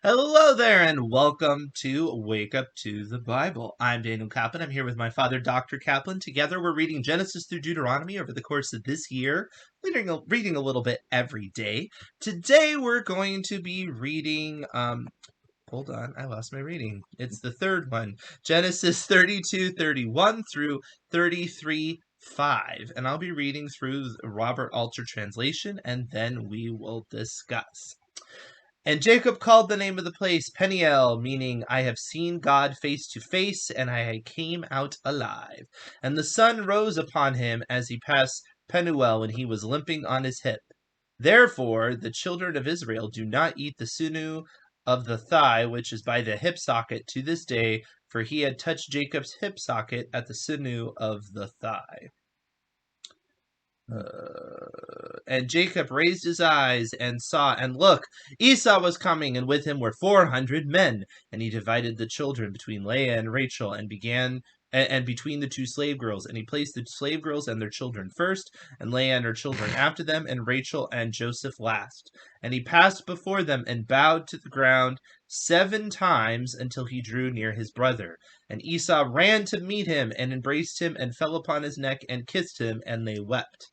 Hello there, and welcome to Wake Up to the Bible. I'm Daniel Kaplan. I'm here with my father, Dr. Kaplan. Together, we're reading Genesis through Deuteronomy over the course of this year, reading a little bit every day. Today, we're going to be reading. Hold on, I lost my reading. It's the third one, Genesis 32:31 through 33:5, and I'll be reading through the Robert Alter translation, and then we will discuss. And Jacob called the name of the place Peniel, meaning I have seen God face to face, and I came out alive. And the sun rose upon him as he passed Penuel when he was limping on his hip. Therefore the children of Israel do not eat the sinew of the thigh, which is by the hip socket to this day, for he had touched Jacob's hip socket at the sinew of the thigh. And Jacob raised his eyes and saw, and look, Esau was coming, and with him were 400 men. And he divided the children between Leah and Rachel, and between the two slave girls. And he placed the slave girls and their children first, and Leah and her children after them, and Rachel and Joseph last. And he passed before them and bowed to the ground 7 times until he drew near his brother. And Esau ran to meet him and embraced him and fell upon his neck and kissed him, and they wept.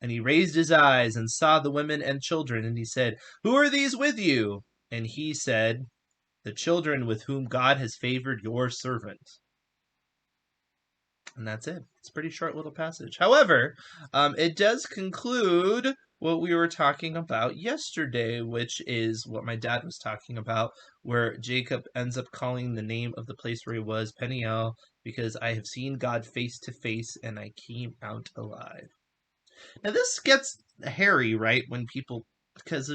And he raised his eyes and saw the women and children, and he said, Who are these with you? And he said, The children with whom God has favored your servant. And that's it. It's a pretty short little passage. However, it does conclude what we were talking about yesterday, which is what my dad was talking about, where Jacob ends up calling the name of the place where he was Peniel, because I have seen God face to face, and I came out alive. Now this gets hairy, right? When people, because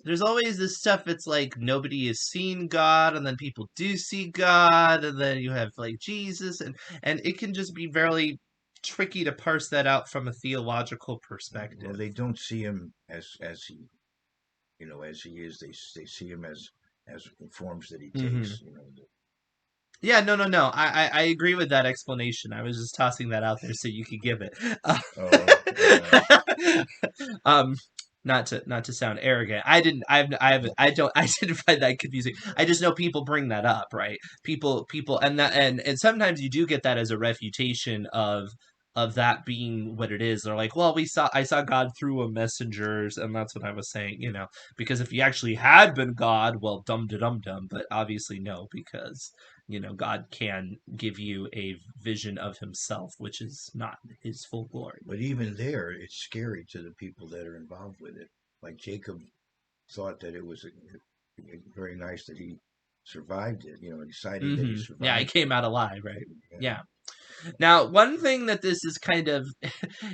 there's always this stuff. It's like nobody has seen God, and then people do see God, and then you have like Jesus, and it can just be very tricky to parse that out from a theological perspective. Well, they don't see him as he, as he is. They see him as forms that he takes. Yeah, no. I agree with that explanation. I was just tossing that out there so you could give it. Not to sound arrogant. I didn't find that confusing. I just know people bring that up, right? People, and sometimes you do get that as a refutation of that being what it is. They're like, well, I saw God through a messengers, and that's what I was saying, because if he actually had been God, well, dum dum dum, but obviously no, because God can give you a vision of himself, which is not his full glory. But even there, it's scary to the people that are involved with it. Like Jacob thought that it was very nice that he survived it, deciding that he survived. Yeah, he came out alive, right? Yeah. Now, one thing that this is kind of,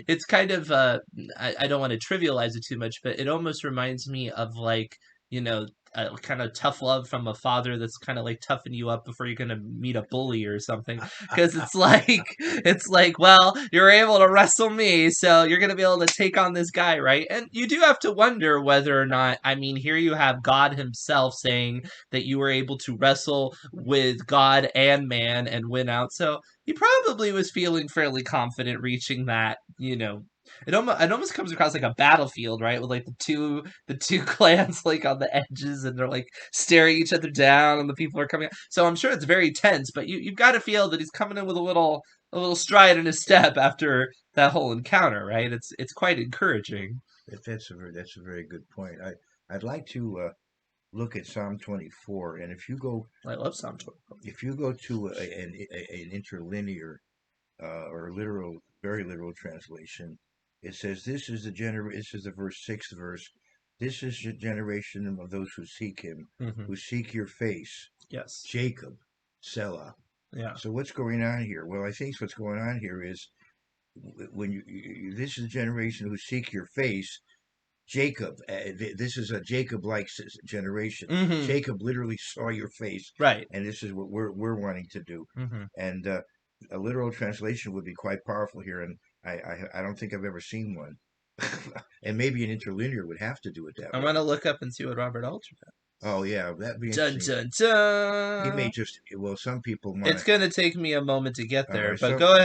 it's kind of, I don't want to trivialize it too much, but it almost reminds me of like, kind of tough love from a father that's kind of like toughen you up before you're going to meet a bully or something. Because it's like, well, you're able to wrestle me, so you're going to be able to take on this guy, right? And you do have to wonder whether or not, I mean, here you have God himself saying that you were able to wrestle with God and man and win out. So he probably was feeling fairly confident reaching that, it almost comes across like a battlefield, right? With like the two clans like on the edges, and they're like staring each other down, and the people are coming out. So I'm sure it's very tense, but you've got to feel that he's coming in with a little stride in his step after that whole encounter, right? It's quite encouraging. That's a very good point. I'd like to look at Psalm 24, and if you go, I love Psalm 24. If you go to an interlinear or very literal translation, it says, This is the verse 6th verse. This is the generation of those who seek him, who seek your face. Yes. Jacob, Selah. Yeah. So what's going on here? Well, I think what's going on here is when this is the generation who seek your face. Jacob, this is a Jacob-like generation. Jacob literally saw your face, right? And this is what we're wanting to do. And a literal translation would be quite powerful here, and I don't think I've ever seen one. And maybe an interlinear would have to do it that way. I'm gonna look up and see what Robert Alter does. Oh yeah, that'd be interesting. Dun dun dun. He may just some people might. It's gonna take me a moment to get there, right, but go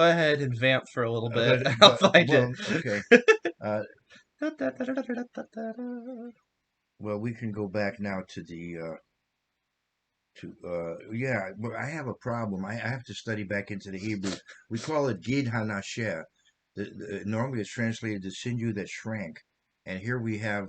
ahead and vamp for a little bit. I'll find it. Okay. Well, Well, we can go back now to the yeah. But I have a problem. I have to study back into the Hebrew. We call it Gid Hanasheh. Normally it's translated the sinew that shrank, and here we have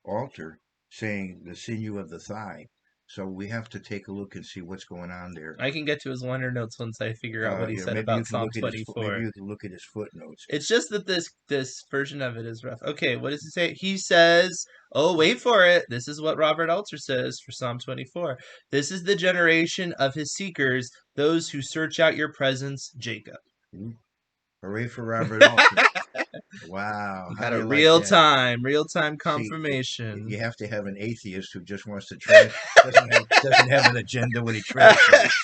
altar saying the sinew of the thigh. So we have to take a look and see what's going on there. I can get to his liner notes once I figure out what he said Maybe you about can Psalm look at maybe 24. you can look at his footnotes. It's just that this version of it is rough. Okay, what does he say? He says, "Oh, wait for it. This is what Robert Alter says for Psalm 24. This is the generation of his seekers, those who search out your presence, Jacob." Ooh, hooray for Robert Alter! Wow, We how got do a you like that? real time See, confirmation. you have to have an atheist who just wants to doesn't have an agenda when he translates.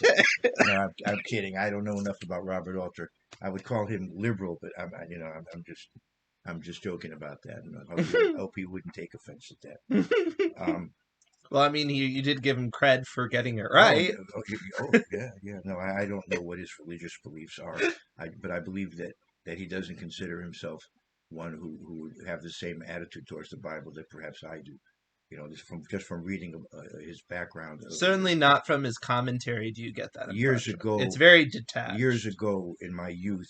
No, I'm kidding. I don't know enough about Robert Alter. I would call him liberal, but I'm just joking about that. And I hope he wouldn't take offense at that. Well, I mean, you did give him cred for getting it Oh, right. yeah, yeah. No, I don't know what his religious beliefs are, but I believe that he doesn't consider himself one who would have the same attitude towards the Bible that perhaps I do. Just from reading his background. Certainly not from his commentary do you get that Years impression. It's ago, very years detached. ago in my youth,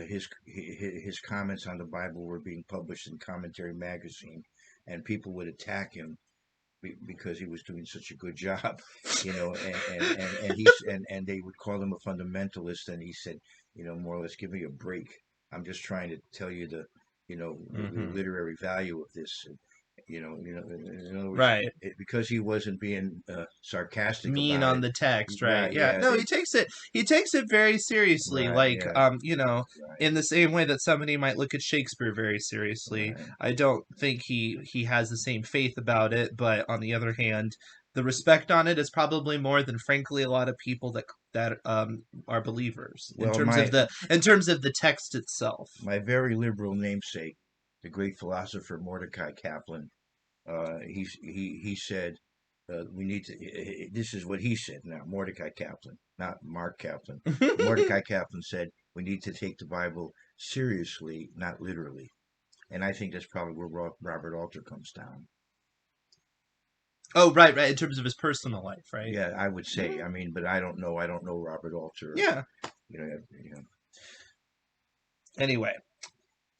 his comments on the Bible were being published in Commentary magazine, and people would attack him because he was doing such a good job, and they would call him a fundamentalist, and he said, more or less, give me a break. I'm just trying to tell you the Hmm. literary value of this. In other words, Right. because he wasn't being sarcastic Mean about on it. the text, right? Right? Yeah. Yeah. No, he takes it very seriously. Right. Like, Yeah. in the same way that somebody might look at Shakespeare very seriously. Right. I don't think he has the same faith about it, but on the other hand, the respect on it is probably more than frankly a lot of people that are believers in Well, terms of the text itself. my very liberal namesake, the great philosopher Mordecai Kaplan, he said, we need to. This is what he said. Now, Mordecai Kaplan, not Mark Kaplan. Mordecai Kaplan said we need to take the Bible seriously, not literally. And I think that's probably where Robert Alter comes down. Oh, right, right. In terms of his personal life, right? Yeah, I would say. Mm, I mean, but I don't know. I don't know Robert Alter. yeah. You know, you know. Anyway,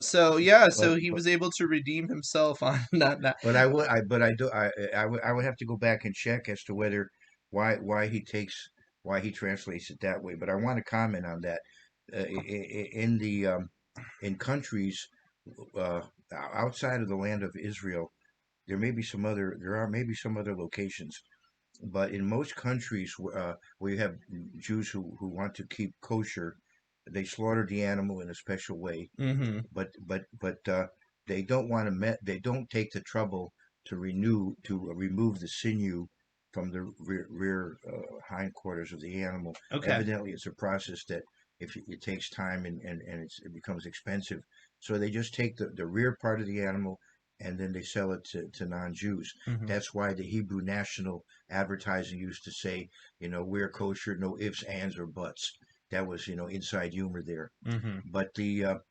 so yeah, But so he was able to redeem himself on that. but I would. But I do. I would have to go back and check as to whether why he translates it that way. But I want to comment on that. In the in countries uh, outside of the land of Israel, there are maybe some other locations, but in most countries where you have Jews who want to keep kosher, they slaughter the animal in a special way, Mm-hmm. but they don't take the trouble to remove the sinew from the rear hindquarters of the animal. Okay. Evidently, it's a process that if it takes time and it becomes expensive, so they just take the rear part of the animal and then they sell it to non-Jews. Mm-hmm. That's why the Hebrew national advertising used to say, we're kosher, no ifs, ands, or buts. That was, inside humor there. Mm-hmm. But in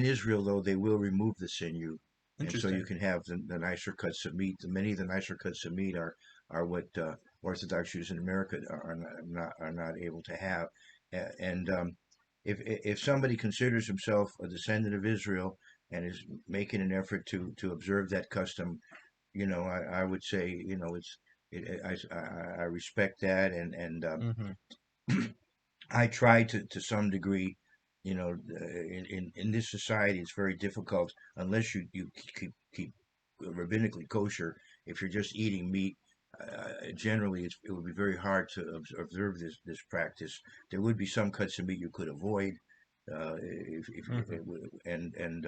Israel, though, they will remove the sinew, and so you Interesting. can have the nicer cuts of meat. Many of the nicer cuts of meat are what Orthodox Jews in America are not able to have. And if somebody considers himself a descendant of Israel and is making an effort to observe that custom, I would say, I respect that, and Mm-hmm. I try to some degree, in this society, it's very difficult unless you keep rabbinically kosher. If you're just eating meat, generally it would be very hard to observe this practice. There would be some cuts of meat you could avoid, if Mm-hmm. and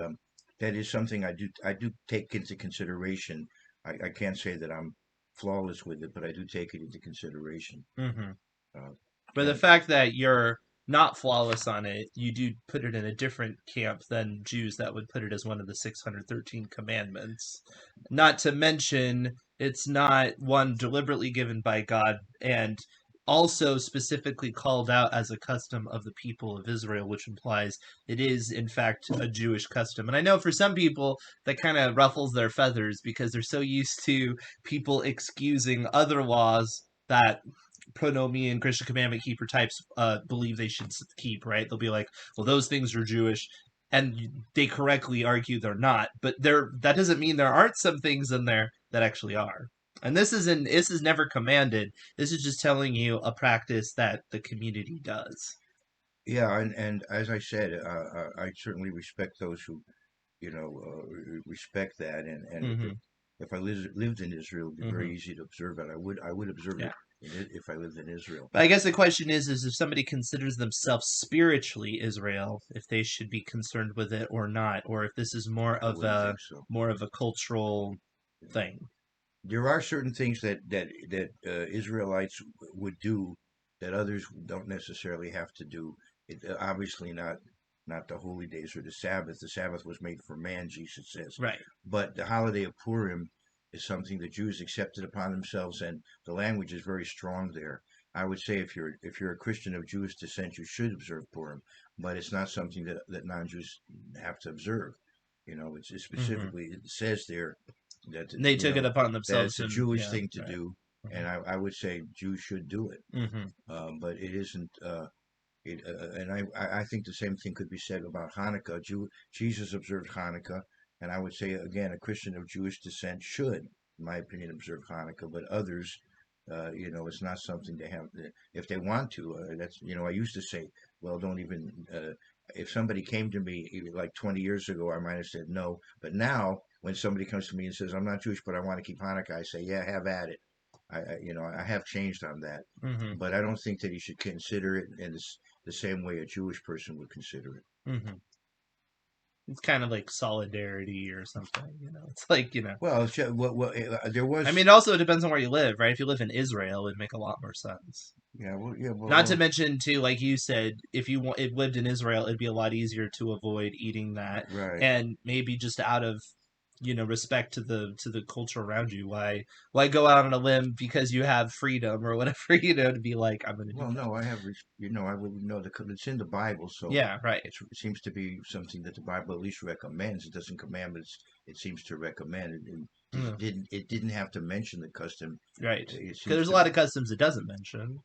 that is something I do take into consideration. I can't say that I'm flawless with it, but I do take it into consideration. Mm-hmm. Uh, But the and fact that you're not flawless on it, you do put it in a different camp than Jews that would put it as one of the 613 commandments. Not to mention, it's not one deliberately given by God, and also specifically called out as a custom of the people of Israel, which implies it is, in fact, a Jewish custom. And I know for some people that kind of ruffles their feathers because they're so used to people excusing other laws that pronomi and Christian commandment keeper types believe they should keep, right? They'll be like, well, those things are Jewish. And they correctly argue they're not, but that doesn't mean there aren't some things in there that actually are. And this is never commanded. This is just telling you a practice that the community does. Yeah, and as I said, I certainly respect those who, respect that. And Mm-hmm. if I lived in Israel, it'd be Mm-hmm. very easy to observe it. I would observe Yeah. it if I lived in Israel. But I guess the question is if somebody considers themselves spiritually Israel, if they should be concerned with it or not, or if this is I wouldn't think so. more of a cultural thing. There are certain things that Israelites would do that others don't necessarily have to do. Obviously not the holy days or the Sabbath. The Sabbath was made for man, Jesus says. Right. But the holiday of Purim is something the Jews accepted upon themselves, and the language is very strong there. I would say if you're a Christian of Jewish descent, you should observe Purim, but it's not something that non-Jews have to observe. It's Mm-hmm. specifically it says there that They took it upon that themselves it's a and Jewish yeah, thing to right. do, and I would say Jews should do it, Mm-hmm. but it isn't. And I think the same thing could be said about Hanukkah. Jesus observed Hanukkah, and I would say again, a Christian of Jewish descent should, in my opinion, observe Hanukkah. But others, it's not something they have. If they want to, that's I used to say, well, don't even. If somebody came to me like 20 years ago, I might have said no. But now, when somebody comes to me and says, "I'm not Jewish, but I want to keep Hanukkah," I say, "Yeah, have at it." I have changed on that, Mm-hmm. but I don't think that you should consider it in the same way a Jewish person would consider it. Mm-hmm. It's kind of like solidarity or something, It's like, Well, there I was, mean, also it depends on where you live, right? If you live in Israel, it would make a lot more sense. yeah, well, yeah, Not to mention, too, like you said, if lived in Israel, it'd be a lot easier to avoid eating that, right. and maybe just out of respect to the culture around you. Why go out on a limb because you have freedom or whatever, to be like I'm going to do Well, that. no, I would know it's in the Bible, so Yeah, right. it seems to be something that the Bible at least recommends. It doesn't command, but it seems to recommend. Mm, It didn't have to mention the custom. right. It Because seems there's a to, lot of customs it doesn't mention.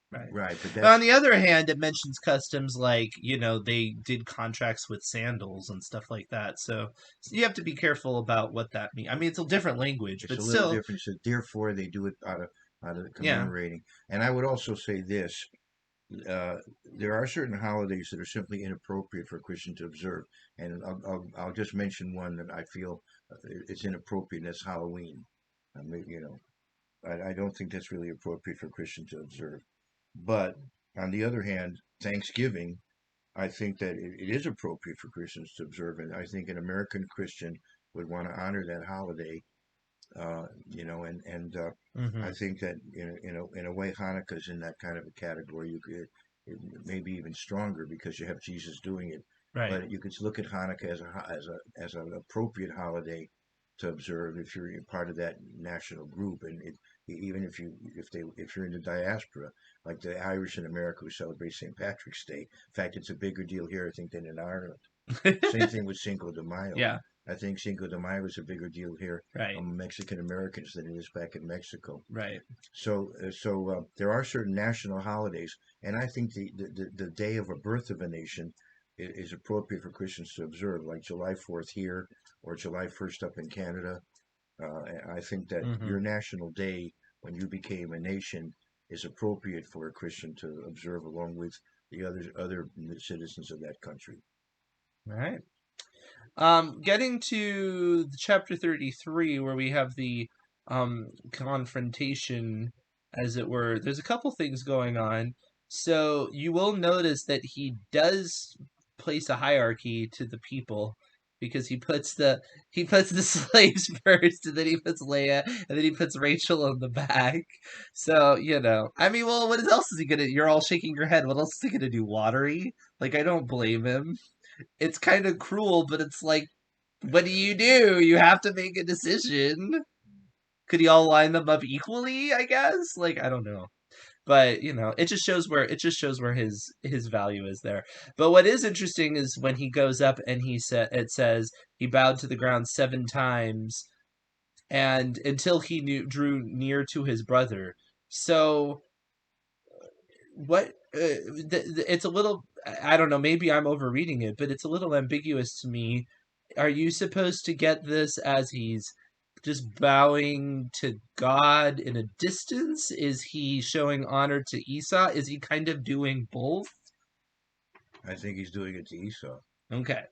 Right. right, but But on that's the other hand, it mentions customs like, they did contracts with sandals and stuff like that. So you have to be careful about what that means. I mean, it's a different language, it's but a little still, different. So therefore, they do it out of yeah. commemorating. And I would also say this: uh, there are certain holidays that are simply inappropriate for a Christian to observe, and I'll just mention one that I feel it's inappropriate, and that's Halloween. I mean, I don't think that's really appropriate for a Christian to observe. But on the other hand, Thanksgiving, I think that it is appropriate for Christians to observe, and I think an American Christian would want to honor that holiday, and Hmm. I think that in a way Hanukkah is in that kind of a category. You could it maybe even stronger because you have Jesus doing it. Right. But you could look at Hanukkah as an appropriate holiday to observe if you're part of that national group, and even if you're in the diaspora, like the Irish in America who celebrate St. Patrick's Day. In fact, it's a bigger deal here, I think, than in Ireland. Same thing with Cinco de Mayo. Yeah. I think Cinco de Mayo is a bigger deal here Right. among Mexican Americans than it is back in Mexico. Right. So there are certain national holidays, and I think the day of a birth of a nation is appropriate for Christians to observe, like July 4th here or July 1st up in Canada. I think that Hmm. your national day when you became a nation is appropriate for a Christian to observe along with the other citizens of that country. Right. Getting to chapter 33, where we have the confrontation, as it were, there's a couple things going on. So you will notice that he does place a hierarchy to the people because he puts the slaves first, and then he puts Leia, and then he puts Rachel on the back. So, I mean, well, what else is he gonna? You're all shaking your head. What else is he gonna do? Watery? Like, I don't blame him. It's kind of cruel, but it's like, what do? You have to make a decision. Could he all line them up equally? I guess. Like, I don't know. But it just shows where his value is there. But what is interesting is when he goes up and it says he bowed to the ground 7 times, and until he drew near to his brother. So what it's a little, I don't know, maybe I'm overreading it, but it's a little ambiguous to me. Are you supposed to get this as he's just bowing to God in a distance? Is he showing honor to Esau? Is he kind of doing both? I think he's doing it to Esau. Okay.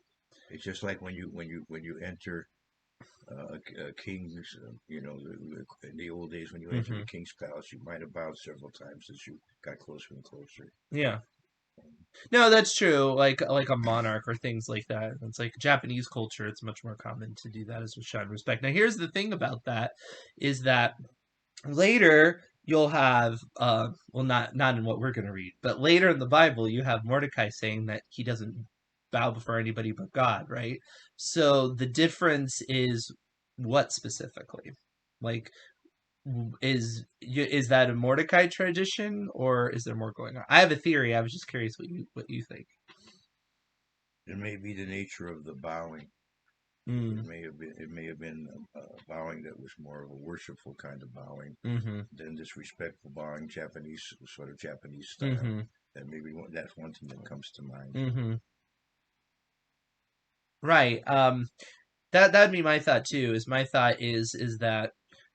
It's just like when you enter a king's, in the old days when you entered Mm-hmm. a king's palace, you might have bowed several times as you got closer and closer. Yeah. No, that's true. Like a monarch or things like that. It's like Japanese culture. It's much more common to do that as a show of respect. Now, here's the thing about that, is that later you'll have well, not in what we're going to read, but later in the Bible you have Mordecai saying that he doesn't bow before anybody but God, right? So the difference is what specifically? Like, is that a Mordecai tradition, or is there more going on? I have a theory. I was just curious what you think. It may be the nature of the bowing. Mm, It may have been bowing that was more of a worshipful kind of bowing mm-hmm. than this respectful bowing, Japanese sort of Japanese style. Mm-hmm. That's one thing that comes to mind. Mm-hmm. Right. That'd be my thought too. My thought is that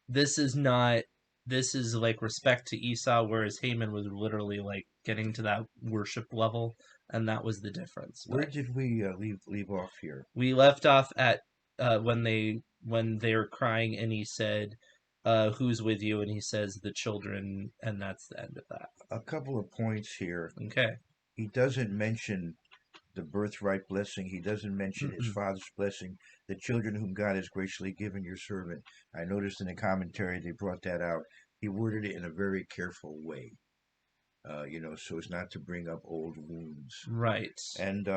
this is not this is like respect to Esau, whereas Haman was literally like getting to that worship level, and that was the difference. Where But did we leave off here? we left off at when they're crying, and he said, "Who's with you?" And he says, "The children," and that's the end of that. A couple of points here. Okay. He doesn't mention the birthright blessing. He doesn't mention his Mm-mm. father's blessing, the children whom God has graciously given your servant. I noticed in the commentary they brought that out. He worded it in a very careful way, so as not to bring up old wounds. Right. And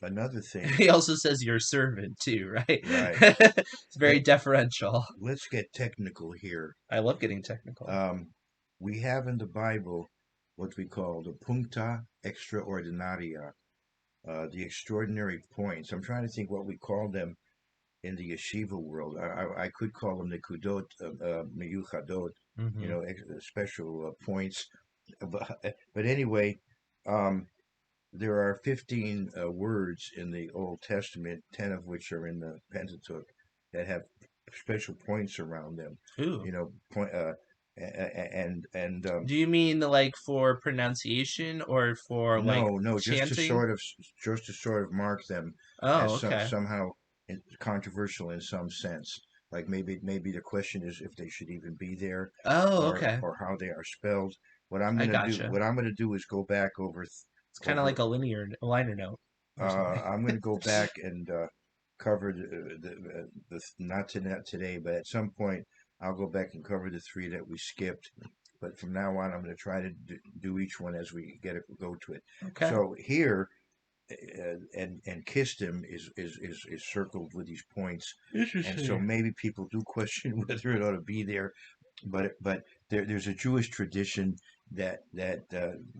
another thing, He also says your servant too, right? right? It's very Let, deferential. let's get technical here. I love getting technical. We have in the Bible what we call the puncta extraordinaria, the extraordinary points. I'm trying to think what we call them in the yeshiva world. I could call them the kudot miyuchadot, Mm-hmm. special points. But anyway, um, there are 15 words in the Old Testament, 10 of which are in the Pentateuch, that have special points around them. Ooh. Point and Do you mean like for pronunciation or for like no, chanting? just to sort of mark them Oh, as okay. somehow controversial in some sense. Like maybe the question is if they should even be there, Oh, okay. or how they are spelled. I gotcha. What I'm gonna do is go back It's kind of like over. a liner note or something. I'm gonna go back and cover the not today, but at some point I'll go back and cover the three that we skipped. But from now on, I'm going to try to do each one as we go to it. Okay. So here, and kissed him is circled with these points, and so Interesting. maybe people do question whether it ought to be there, but there's a Jewish tradition that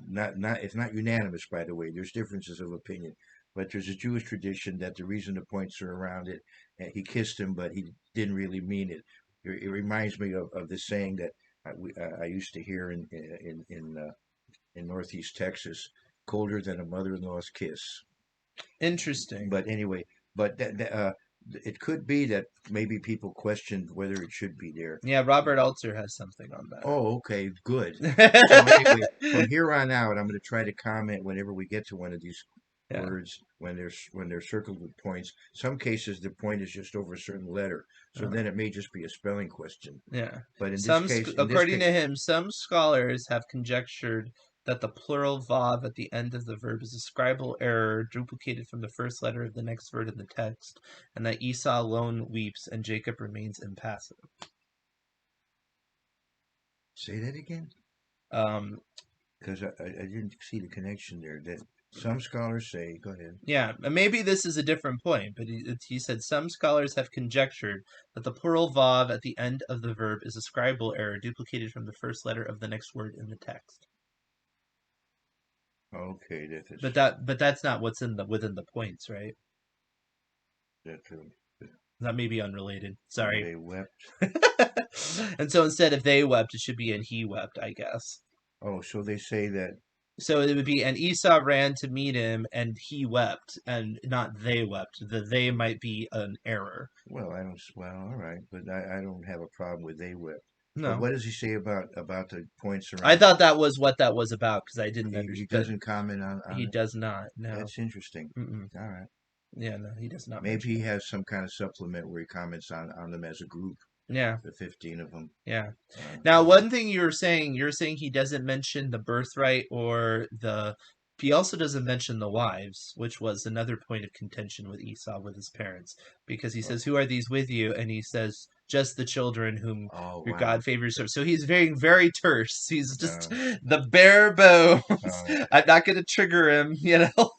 not it's not unanimous, by the way. There's differences of opinion, but there's a Jewish tradition that the reason the points are around it, he kissed him, but he didn't really mean it. It reminds me of the saying that I used to hear in Northeast Texas, colder than a mother-in-law's kiss. Interesting. But anyway, but it could be that maybe people questioned whether it should be there. Yeah, Robert Alter has something on Oh, okay, good. So anyway, that. from here on out, I'm going to try to comment whenever we get to one of these Yeah. words when they're circled with points. Some cases the point is just over a certain letter, so Uh, then it may just be a spelling question. yeah. But Some, in this according case, to him, some scholars have conjectured that the plural vav at the end of the verb is a scribal error duplicated from the first letter of the next word in the text, and that Esau alone weeps and Jacob remains impassive. say that again, Um, because I didn't see the connection there. That some scholars say, go ahead. yeah, and maybe this is a different point, but he said some scholars have conjectured that the plural vav at the end of the verb is a scribal error duplicated from the first letter of the next word in the text. Okay, But that's not what's in the within the points, right? that That may be unrelated. and Sorry. they wept. And so instead of they wept, it should be and he wept, I guess. Oh, so they say that. So it would be and Esau ran to meet him and he wept and not they wept. The they might be an error. Well, I don't. Well, all right, but I don't have a problem with they wept. But No. what does he say about the points I around? thought that was what that was about because I didn't He understand. But doesn't comment on he it. does not. No. That's interesting. Mm-mm. All right. Yeah, no, he does not Maybe mention he it. has some kind of supplement where he comments on them as a group, Yeah, the 15 of them. yeah. Uh, Now, uh, one thing you're saying he doesn't mention the birthright or the. He also doesn't mention the wives, which was another point of contention with Esau with his parents, because he says, oh, "Who are these with you?" And he says, "Just the children whom oh, your wow. God favors." So he's very, very terse. He's just Uh, the bare bones. uh, I'm not going to trigger him, you know.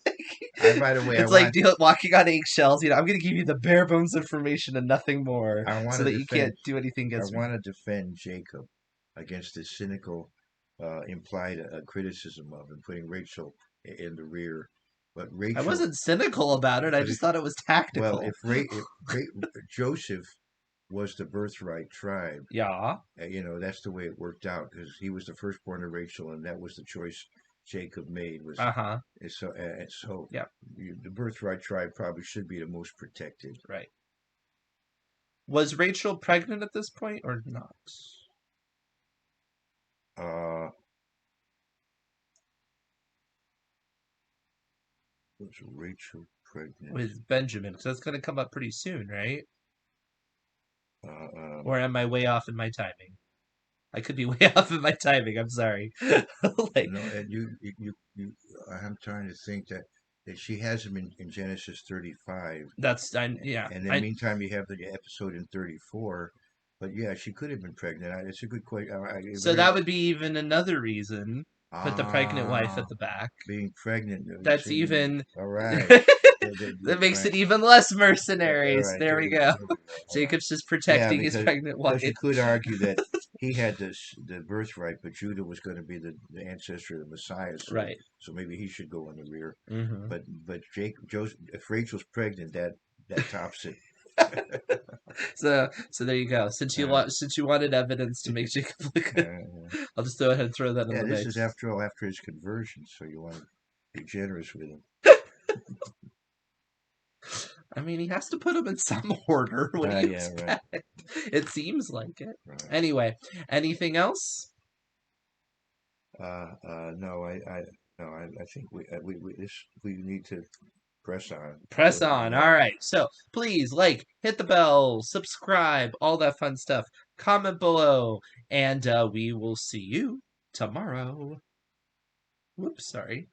by the way, It's like walking on eggshells. You know, I'm going to give you the bare bones information and nothing more, I want so to that you defend can't do anything I against me. want to defend Jacob against this cynical implied criticism of him putting Rachel in the rear. But I Rachel, wasn't cynical about it. I but just thought it was tactical. if Joseph was the birthright tribe, Yeah. that's the way it worked out because he was the firstborn of Rachel, and that was the choice Jacob made. Was Uh-huh. and so Yeah. the birthright tribe probably should be the most protected. Right. Was Rachel pregnant at this point or not? Uh, was Rachel pregnant? With Benjamin, because that's going to come up pretty soon, right? Uh, Or um, am I way off in my timing? I could be way off in my timing. I'm sorry. Like no, and I'm trying to think that she has him in Genesis 35, yeah. and then meantime you have the episode in 34. But yeah, she could have been pregnant. It's a good question. So that would be even another reason. Put the pregnant wife Ah, at the back. being pregnant. That's even All right. that makes Right. it even less All mercenaries. right. There There we we go. go. There we go. All right. Jacob's just Yeah, protecting his pregnant because you wife. could argue that he had the birthright, but Judah was going to be the ancestor of the Messiah, Right. so maybe he should go in the rear. Hmm. But Joseph, if Rachel's pregnant, that tops it. So there you go. Uh, Since you wanted evidence to make Jacob look good, uh, I'll just go ahead and throw that in yeah, the this is mix. after all after his conversion, so you want to be generous with him. I mean, he has to put them in some order. What do you Yeah, right, expect? It seems like it. right. Anyway, anything else? No, I no, I think we need to press on. Press So on. All right. So please hit the bell, subscribe, all that fun stuff. Comment below, and we will see you tomorrow. Whoops, sorry.